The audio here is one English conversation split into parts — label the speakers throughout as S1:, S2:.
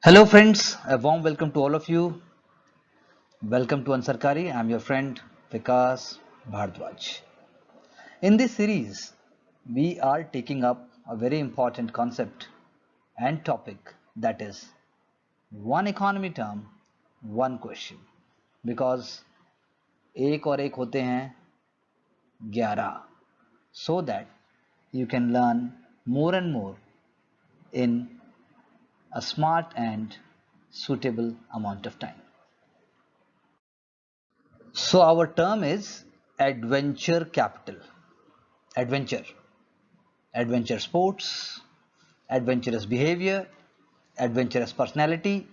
S1: Hello friends, a warm welcome to all of you. Welcome to Ansarkari. I'm your friend Vikas Bhardwaj. In this series, we are taking up a very important concept and topic, that is one economy term, one question. Because एक और एक होते हैं 11, so that you can learn more and more in a smart and suitable amount of time. So our term is adventure capital. Adventure, adventure sports, adventurous behavior, adventurous personality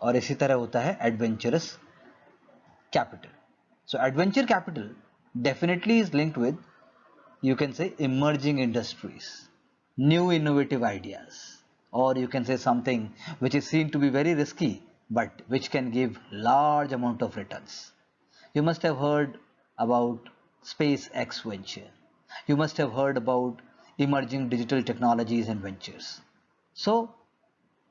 S1: और इसी तरह होता है adventurous capital. So adventure capital definitely is linked with, you can say, emerging industries, new innovative ideas, or you can say something which is seen to be very risky but which can give large amount of returns. You must have heard about SpaceX venture. You must have heard about emerging digital technologies and ventures. So,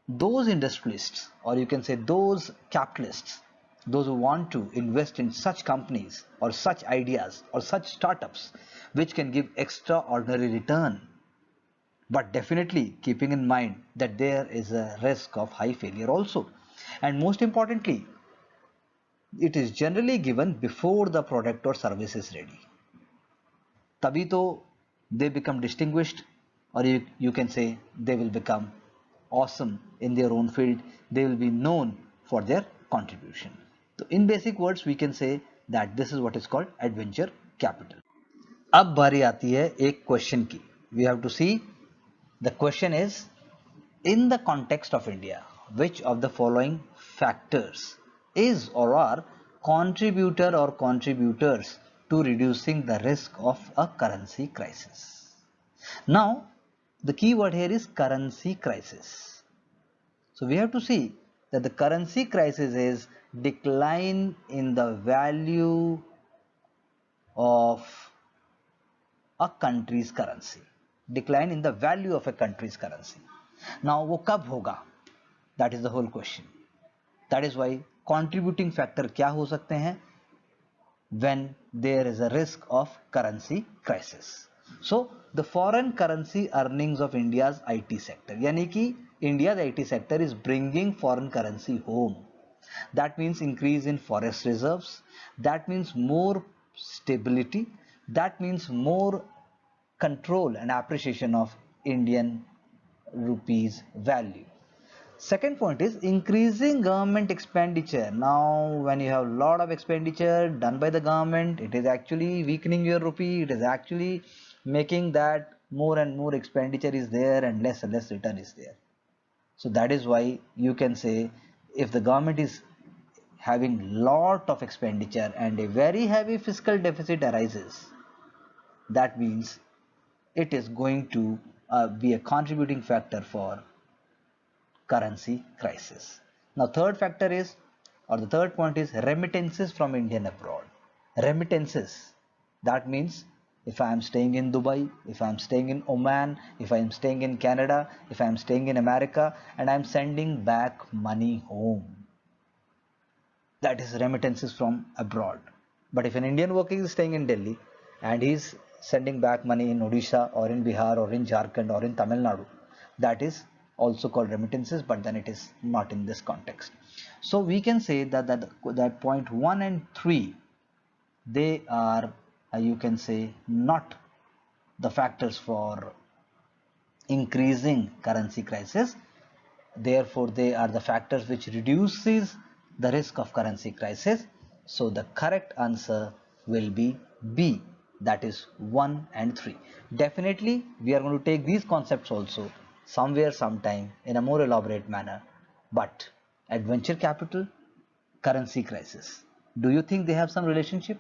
S1: those industrialists, or you can say those capitalists, those who want to invest in such companies or such ideas or such startups which can give extraordinary return, but definitely keeping in mind that there is a risk of high failure also. And most importantly, it is generally given before the product or service is ready. तभी तो they become distinguished, or you can say they will become awesome in their own field. They will be known for their contribution. So in basic words we can say that this is what is called adventure capital. अब बारी आती है एक question की. We have to see, the question is, in the context of India, which of the following factors is or are contributor or contributors to reducing the risk of a currency crisis? Now, the key word here is currency crisis. So we have to see that the currency crisis is decline in the value of a country's currency. Decline in the value of a country's currency. Now वो कब होगा? That is the whole question. That is why contributing factor क्या हो सकते हैं? When there is a risk of currency crisis. So the foreign currency earnings of India's IT sector, यानी कि India's IT sector is bringing foreign currency home. That means increase in forest reserves. That means more stability. That means more control and appreciation of Indian rupees value. Second point is increasing government expenditure. Now when you have a lot of expenditure done by the government, it is actually weakening your rupee. It is actually making that more and more expenditure is there and less and less return is there. So that is why you can say, if the government is having lot of expenditure and a very heavy fiscal deficit arises, that means it is going to be a contributing factor for currency crisis. Now third factor is, or the third point is, remittances from Indian abroad. Remittances, that means if I am staying in Dubai, if I am staying in Oman, if I am staying in Canada, if I am staying in America and I am sending back money home, that is remittances from abroad. But if an Indian worker is staying in Delhi and he is sending back money in Odisha or in Bihar or in Jharkhand or in Tamil Nadu, that is also called remittances, but then it is not in this context. So we can say that point 1 and 3, they are, you can say, not the factors for increasing currency crisis. Therefore they are the factors which reduces the risk of currency crisis. So the correct answer will be B, that is 1 and 3. Definitely we are going to take these concepts also somewhere sometime in a more elaborate manner. But adventure capital, currency crisis, do you think they have some relationship?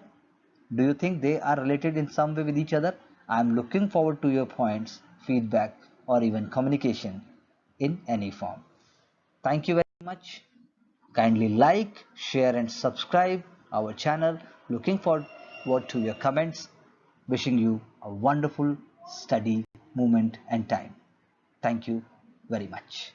S1: Do you think they are related in some way with each other? I am looking forward to your points, feedback, or even communication in any form. Thank you very much. Kindly like, share, and subscribe our channel. Looking forward to your comments. Wishing you a wonderful study, moment, and time. Thank you very much.